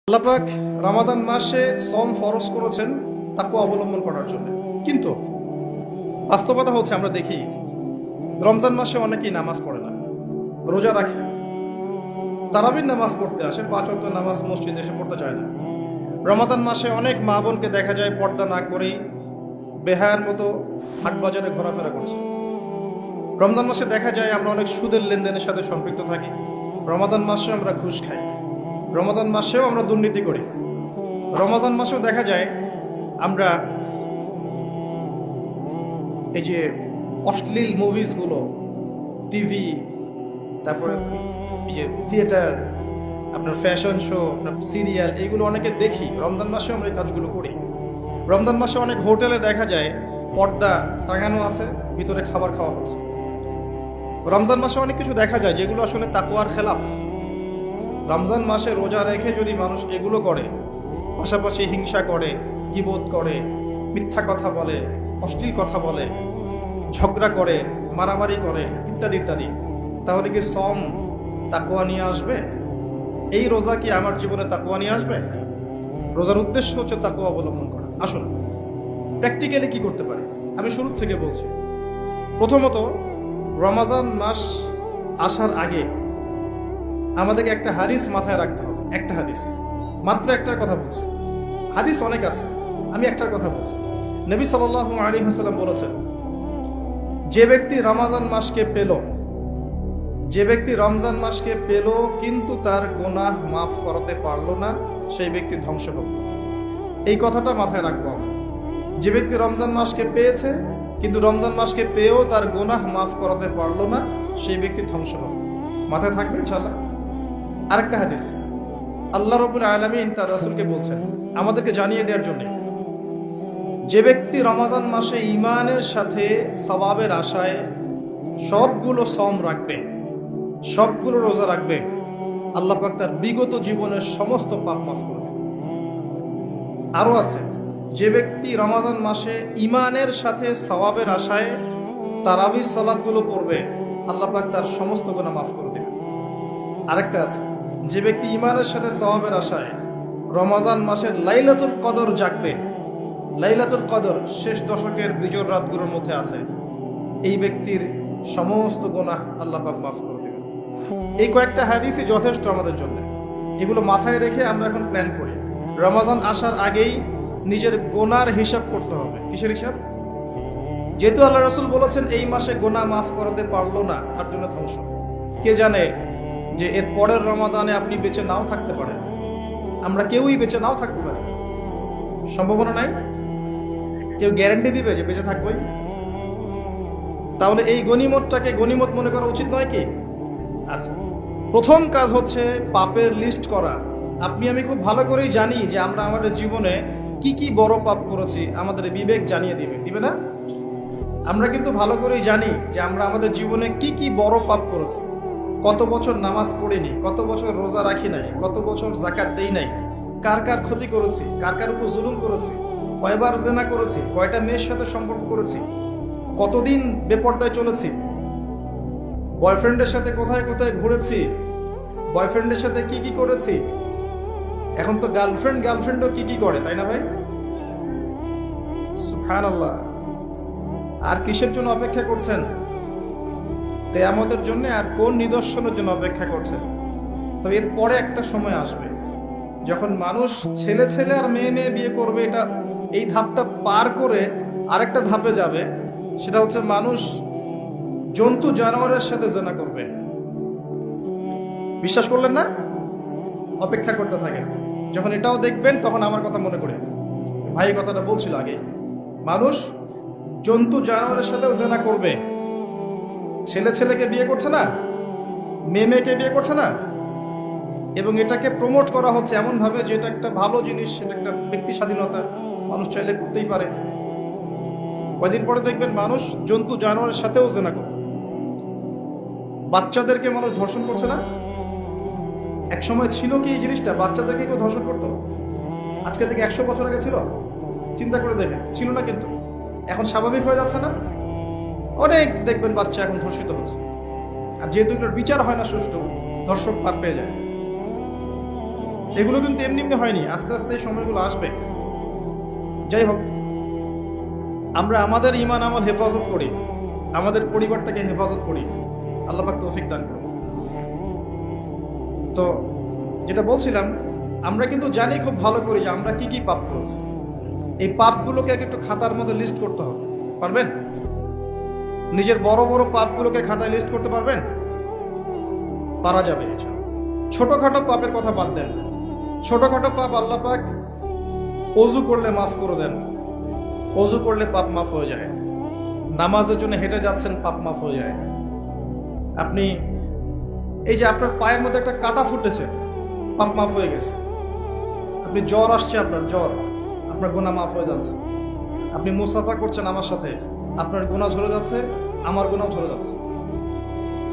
আল্লাহ পাক রমাদান মাসে সম ফরজ করেছেন তাকওয়া অবলম্বন করার জন্য। কিন্তু বাস্তবতা হচ্ছে আমরা দেখি রমজান মাসে অনেকেই নামাজ পড়ে না, রোজা রাখে, তারাবির নামাজ পড়তে আসে, 5 ওয়াক্ত নামাজ মসজিদে এসে পড়তে চায় না। রমাদান মাসে অনেক মা বোনকে দেখা যায় পর্দা না করেই বেহায়ার মতো হাট বাজারে ঘোরাফেরা করছে। রমজান মাসে দেখা যায় আমরা অনেক সুদের লেনদেনের সাথে সম্পৃক্ত থাকি। রমাদান মাসে আমরা ঘুষ খাই, রমাদান মাসেও আমরা দুর্নীতি করি। রমজান মাসেও দেখা যায় আমরা এই যে অশ্লীল মুভিসগুলো, টিভি, তারপরে এই যে থিয়েটার, আপনার ফ্যাশন শো, আপনার সিরিয়াল, এইগুলো অনেকে দেখি। রমজান মাসে আমরা এই কাজগুলো করি। রমজান মাসে অনেক হোটেলে দেখা যায় পর্দা টাঙানো আছে, ভিতরে খাবার খাওয়া হচ্ছে। রমজান মাসে অনেক কিছু দেখা যায় যেগুলো আসলে তাকওয়ার খেলাফ। রমজান মাসে রোজা রেখে যদি মানুষ এগুলো করে, পাশাপাশি হিংসা করে, গীবত করে, মিথ্যা কথা বলে, অশ্লীল কথা বলে, ঝগড়া করে, মারামারি করে, ইত্যাদি ইত্যাদি, তাহলে কি সম তাকওয়া নিয়ে আসবে? এই রোজা কি আমার জীবনে তাকওয়া নিয়ে আসবে? রোজার উদ্দেশ্য হচ্ছে তাকওয়া অবলম্বন করা। আসুন প্র্যাকটিক্যালি কি করতে পারি আমি শুরু থেকে বলছি। প্রথমত, রমজান মাস আসার আগে আমাদেরকে একটা হাদিস মাথায় রাখতে হবে। একটা হাদিস, মাত্র একটার কথা বলছি, হাদিস অনেক আছে, আমি একটার কথা বলছি। নবী সাল্লাল্লাহু আলাইহি ওয়াসাল্লাম বলেছেন, যে ব্যক্তি রমজান মাসকে পেল, যে ব্যক্তি রমজান মাসকে পেল কিন্তু তার গুনাহ মাফ করাতে পারলো না, সেই ব্যক্তি ধ্বংস হোক। এই কথাটা মাথায় রাখবো আমরা। যে ব্যক্তি রমজান মাসকে পেয়েছে কিন্তু রমজান মাসকে পেয়েও তার গুনাহ মাফ করাতে পারলো না, সেই ব্যক্তি ধ্বংস হোক। মাথায় থাকবে ইনশাআল্লাহ। আরেকটা হাদিস, আল্লাহ রাব্বুল আলামিন তার রাসূলকে বলছেন আমাদেরকে জানিয়ে দেওয়ার জন্য, যে ব্যক্তি রমজান মাসে ঈমানের সাথে সওয়াবের আশায় সবগুলো সম রাখবে, সবগুলো রোজা রাখবে, আল্লাহ পাক তার বিগত জীবনের সমস্ত পাপ মাফ করবে। আরো আছে, যে ব্যক্তি রমজান মাসে ঈমানের সাথে সওয়াবের আশায় তারাবির সালাতগুলো পড়বে, আল্লাহ পাক তার সমস্ত গুনাহ মাফ করে দেবে। আরেকটা আছে, যে ব্যক্তি ঈমানের সাথে সওয়াবের আশায় রমজান মাসের লাইলাতুল কদর জাগবে, লাইলাতুল কদর শেষ দশকের বিজোড় রাতগুলোর মধ্যে আছে, এই ব্যক্তির সমস্ত গুনাহ আল্লাহ পাক মাফ করে দেবেন। এই কয়েকটা হাদিসই যথেষ্ট আমাদের জন্য। এগুলো মাথায় রেখে আমরা এখন প্ল্যান করি। রমজান আসার আগেই নিজের গুনার হিসাব করতে হবে। কিসের হিসাব? যেহেতু আল্লাহ রাসূল বলেছেন এই মাসে গুনাহ মাফ করাতে পারলো না, তার জন্য ধ্বংস। কে জানে যে এর পরের রমাদানে আপনি বেঁচে নাও থাকতে পারেন। আমরা কেউই বেঁচে নাও থাকতে পারি, সম্ভাবনা নাই। কেউ গ্যারান্টি দিবে যে বেঁচে থাকবোই? তাহলে এই গনিমতটাকে গনিমত মনে করা উচিত নয় কি? আচ্ছা, প্রথম কাজ হচ্ছে পাপের লিস্ট করা। আপনি আমি খুব ভালো করেই জানি যে আমরা আমাদের জীবনে কি কি বড় পাপ করেছি, আমাদের বিবেক জানিয়ে দিবে, দিবে না? আমরা কিন্তু ভালো করেই জানি যে আমরা আমাদের জীবনে কি কি বড় পাপ করেছি। কত বছর নামাজ পড়িনি, কত বছর রোজা রাখি নাই, কত বছর যাকাত দেই নাই, কার কার ক্ষতি করেছি, কার কার উপর জুলুম করেছি, কয়বার জেনা করেছি, কয়টা মেয়ের সাথে সম্পর্ক করেছি, কতদিন বেপর্দায় চলেছি, বয়ফ্রেন্ডের সাথে কোথায় কোথায় ঘুরেছি, বয়ফ্রেন্ডের সাথে কি কি করেছি। এখন তো গার্লফ্রেন্ডও কি কি করে, তাই না ভাই? সুবহানাল্লাহ। আর কিসের জন্য অপেক্ষা করছেন? কিয়ামতের জন্য। আর কোন নিদর্শনের জন্য অপেক্ষা করছেন? তবে এর পরে একটা সময় আসবে যখন মানুষ ছেলে ছেলে আর মেয়ে মেয়ে বিয়ে করবে। এটা এই ধাপটা পার করে আরেকটা ধাপে যাবে, সেটা হচ্ছে মানুষ জন্তু জানোয়ারের সাথে জেনা করবে। বিশ্বাস করলেন না? অপেক্ষা করতে থাকেন। যখন এটাও দেখবেন তখন আমার কথা মনে করে, ভাই কথাটা বলছিল আগে, মানুষ জন্তু জানোয়ারের সাথেও জেনা করবে। ছেলে ছেলেকে বিয়ে করছে না, মেয়ে মেয়েকে বিয়ে করছে না, এবং এটাকে প্রমোট করা হচ্ছে এমন ভাবে যে এটা একটা ভালো জিনিস, সেটা একটা ব্যক্তি স্বাধীনতা, মানুষ চাইলে করতেই পারে। কয়দিন পরে দেখবেন মানুষ জন্তু জানোয়ারের সাথেও জেনা করবে। বাচ্চাদেরকে মানুষ ধর্ষণ করছে না? এক সময় ছিল কি এই জিনিসটা? বাচ্চাদেরকে কেউ ধর্ষণ করতো? আজকে থেকে 100 বছর আগে ছিল? চিন্তা করে দেখেন, ছিল না। কিন্তু এখন স্বাভাবিক হয়ে যাচ্ছে না? অনেক দেখবেন বাচ্চা এখন ধর্ষিত হচ্ছে। আর যেহেতু এটার বিচার হয় না সুষ্ঠু, ধর্ষক পার পেয়ে যায়। এগুলো কিন্তু এমনি এমনি হয়নি, আস্তে আস্তে এই সময়গুলো আসবে। যাই হোক, আমরা আমাদের ঈমান আমল হেফাজত করি, আমাদের পরিবারটাকে হেফাজত করি, আল্লাহ পাক তৌফিক দান করুন। তো যেটা বলছিলাম, আমরা কিন্তু জানি খুব ভালো করে যে আমরা কি কি পাপ করেছি। এই পাপগুলোকে একটু খাতার মধ্যে লিস্ট করতে হবে, পারবেন? নিজের বড় বড় পাপগুলোকে খাতায় লিস্ট করতে পারবেন? পারা যাবে। ছোটখাটো পাপের কথা বাদ দেন, ছোটখাটো পাপ আল্লাহ পাক অজু করলে মাফ করে দেন, অজু করলে পাপ মাফ হয়ে যায়। নামাজের জন্য হেঁটে যাচ্ছেন, পাপ মাফ হয়ে যায়। আপনি এই যে আপনার পায়ের মধ্যে একটা কাটা ফুটেছে, পাপ মাফ হয়ে গেছে। আপনি জ্বর আসছে, আপনার জ্বর, আপনার গুনাহ মাফ হয়ে যাচ্ছে। আপনি মুসাফা করছেন আমার সাথে, আপনার গুনাহ ঝরে যাচ্ছে, আমার গুনাহ ঝরে যাচ্ছে।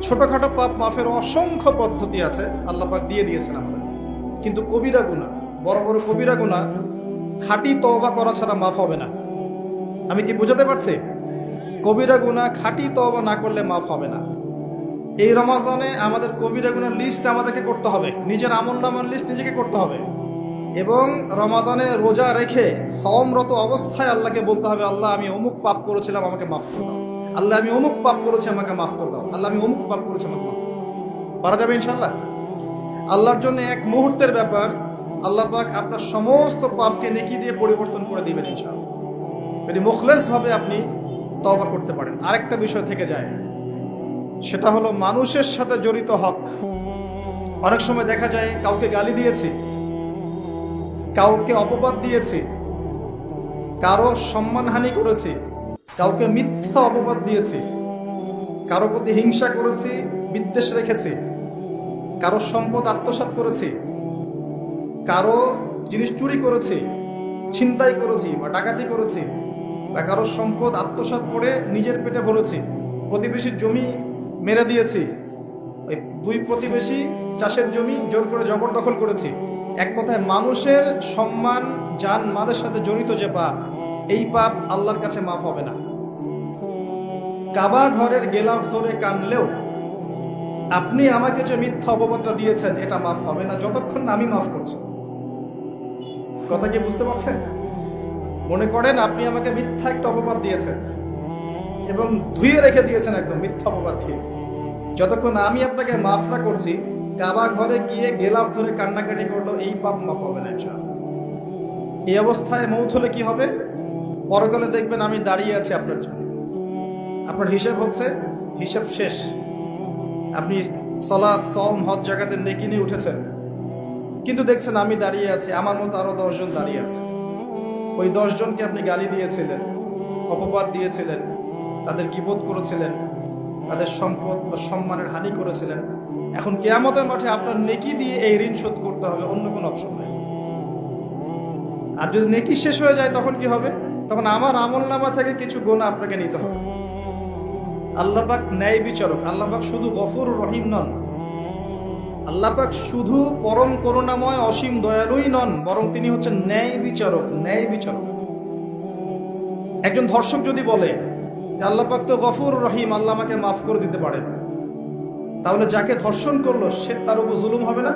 ছোটখাটো পাপ মাফের অসংখ্য পদ্ধতি আছে, আল্লাহ পাক দিয়ে দিয়েছেন আমাদের। কিন্তু কবিরা গুনাহ, বড় বড় কবিরা গুনাহ খাঁটি তওবা করা ছাড়া মাফ হবে না। আমি কি বুঝাতে পারছি? কবিরা গুনাহ খাঁটি তওবা না করলে মাফ হবে না। এই রমাজানে আমাদের কবিরা গুনার লিস্ট আমাদেরকে করতে হবে, নিজের আমলনামার লিস্ট নিজেকে করতে হবে। এবং রমাজানে রোজা রেখে সওমরত অবস্থায় আল্লাহকে বলতে হবে, আল্লাহ আমি অমুক পাপ করেছিলাম, আমাকে মাফ করে দাও। আল্লাহ আমি অমুক পাপ করেছি, আমাকে মাফ করে দাও। আল্লাহ আমি অমুক পাপ করেছি, আমাকে মাফ করে দাও। পারা যাবে ইনশাআল্লাহ? আল্লাহর জন্য এক মুহূর্তের ব্যাপার, আল্লাহ পাক আপনার সমস্ত পাপকে নেকি দিয়ে পরিবর্তন করে দিবেন ইনশাআল্লাহ, যদি মুখলেস ভাবে আপনি তওবা করতে পারেন। আরেকটা বিষয় থেকে যায়, সেটা হলো মানুষের সাথে জড়িত হক। অনেক সময় দেখা যায় কাউকে গালি দিয়েছি, কাউকে অপবাদ দিয়েছি, কারো সম্মানহানি করেছি, কাউকে মিথ্যা অপবাদ দিয়েছি, কারো প্রতি হিংসা করেছি, বিদ্বেষ রেখেছি, কারো সম্পদ আত্মসাৎ করেছি, কারো জিনিস চুরি করেছি, ছিনতাই করেছি বা ডাকাতি করেছি, বা কারো সম্পদ আত্মসাৎ করে নিজের পেটে ভরেছি, প্রতিবেশীর জমি মেরে দিয়েছি, ওই দুই প্রতিবেশী চাষের জমি জোর করে জবরদখল করেছি। এক কথায় মানুষের সম্মান জান মালের সাথে জড়িত যে পাপ, এই পাপ আল্লাহর কাছে মাফ হবে না। কাবা ঘরের গেলাফ ধরে কানলেও আপনি আমাকে যে মিথ্যা অপবাদটা দিয়েছেন, এটা মাফ হবে না যতক্ষণ না আমি মাফ করছি। কথা কি বুঝতে পারছেন? মনে করেন আপনি আমাকে মিথ্যা একটা অপবাদ দিয়েছেন এবং ধুয়ে রেখে দিয়েছেন একদম মিথ্যা অপবাদ দিয়ে, যতক্ষণ আমি আপনাকে মাফ না করছি, কাবা ঘরে গিয়ে গেলাফ ধরে কান্নাকাটি করলো, এই পাপ মাফ হবে না ইনশাআল্লাহ। এই অবস্থায় মৌত হলে কি হবে? পরকালে দেখবেন আমি দাঁড়িয়ে আছি আপনার জন্য, আপনার হিসাব হচ্ছে, হিসাব শেষ। আপনি সালাত, সওম, হজ জাকাতে নেকি নিয়ে উঠেছেন, কিন্তু দেখছেন আমি দাঁড়িয়ে আছি, আমার মতো আরো 10 জন দাঁড়িয়ে আছে। ওই 10 জনকে আপনি গালি দিয়েছিলেন, অপবাদ দিয়েছিলেন, তাদের গীবত করেছিলেন, তাদের সম্পদ বা সম্মানের হানি করেছিলেন। এখন কিয়ামতের মাঠে আপনার নেকি দিয়ে এই ঋণ শোধ করতে হবে, অন্য কোনো অপশন নেই। আর যদি নেকি শেষ হয়ে যায় তখন কি হবে? তখন আমার আমলনামা থেকে কিছু গুনাহ আপনাকে নিতে হবে। আল্লাহ পাক ন্যায় বিচারক। আল্লাহ পাক শুধু গফুর রহিম নন, আল্লাহ পাক শুধু পরম করুণাময় অসীম দয়ালুই নন, বরং তিনি হচ্ছেন ন্যায় বিচারক। ন্যায় বিচারক। একজন ধর্ষক যদি বলে আল্লাহ পাক তো গফুর রহিম, আল্লাহ আমাকে মাফ করে দিতে পারেন, তাহলে যাকে ধর্ষণ করলো সে তার উপর জুলুম হবে না?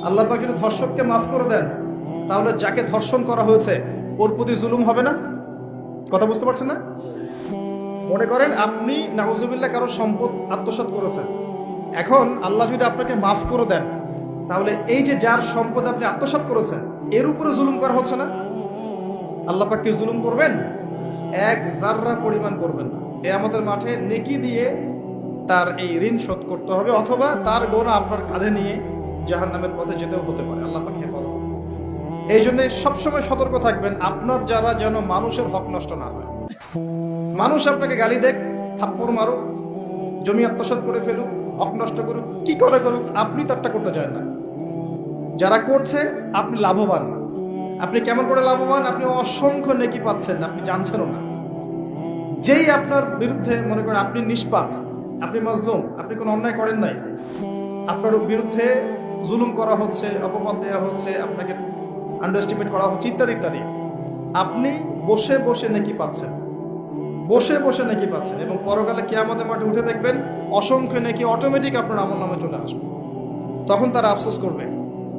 আল্লাহ পাক যদি ধর্ষককে মাফ করে দেন, তাহলে যাকে ধর্ষণ করা হয়েছে ওর প্রতি জুলুম হবে না? কথা বুঝতে পারছেন না? মনে করেন আপনি নাউজুবিল্লাহ কারো সম্পদ আত্মসাৎ করেছেন, এখন আল্লাহ যদি আপনাকে মাফ করে দেন, তাহলে এই যে যার সম্পদ আপনি আত্মসাৎ করেছেন এর উপরে জুলুম করা হচ্ছে না? আল্লাহ পাক কি জুলুম করবেন? এক জাররা পরিমাণ করবেন না। কিয়ামতের মাঠে নেকি দিয়ে তার এই ঋণ শোধ করতে হবে, অথবা তার গুনাহ আপনার কাঁধে নিয়ে জাহান্নামের পথে যেতেও হতে পারে। আল্লাহ পাক হেফাজত। এই জন্য সবসময় সতর্ক থাকবেন, আপনার যারা যেন মানুষের হক নষ্ট না হয়। মানুষ আপনাকে গালি দেখ, থাপ্পড় মারুক, জমি আত্মসাৎ করে ফেলুক, হক নষ্ট করুক, কি করে করুক, আপনি তারটা করতে চান না। যারা করছে আপনি লাভবান। আপনি কেমন করে লাভবান? আপনি অসংখ্য নেকি পাচ্ছেন, আপনি জানছেনও না। যেই আপনার বিরুদ্ধে মনে করেন আপনি নিষ্পাপ, আপনি মাজলুম, আপনি কোনো অন্যায় করেন নাই, আপনার বিরুদ্ধে জুলুম করা হচ্ছে, অপবাদ দেওয়া হচ্ছে, আপনাকে আন্ডারএস্টিমেট করা হচ্ছে, ইত্যাদি ইত্যাদি, আপনি বসে বসে নেকি পাচ্ছেন, বসে বসে নেকি পাচ্ছেন। এবং পরকালে কিয়ামতের মাঠে উঠে দেখবেন অসংখ্য নেকি অটোমেটিক আপনার আমলনামায় চলে আসবে। তখন তারা আফসোস করবে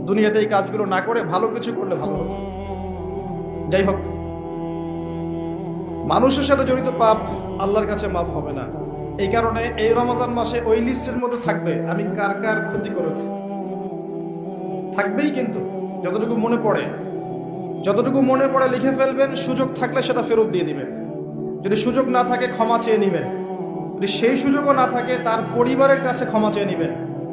দুনিয়াতে এই কাজগুলো না করে ভালো কিছু করলে ভালো হতো। যাই হোক, মানুষের সাথে জড়িত পাপ আল্লাহর কাছে মাফ হবে না। এই কারণে এই রমজান মাসে ওই লিস্টের মধ্যে থাকবে আমি কার কার ক্ষতি করেছি, থাকবেই। কিন্তু যতটুকু মনে পড়ে লিখে ফেলবেন। সুযোগ থাকলে সেটা ফেরত দিয়ে দিবেন। যদি সুযোগ না থাকে ক্ষমা চেয়ে নিবেন। যদি সেই সুযোগও না থাকে তার পরিবারের কাছে ক্ষমা চেয়ে নিবেন।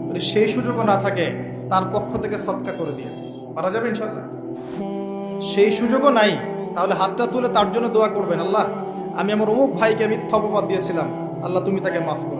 যদি সেই সুযোগও না থাকে তার পক্ষ থেকে সদকা করে দিয়ে পারা যাবে ইনশাআল্লাহ। সেই সুযোগও নাই, তাহলে হাতটা তুলে তার জন্য দোয়া করবেন, আল্লাহ আমি আমার অমুক ভাইকে মিথ্যা অপবাদ দিয়েছিলাম, আল্লাহ তুমি তাকে মাফ করো।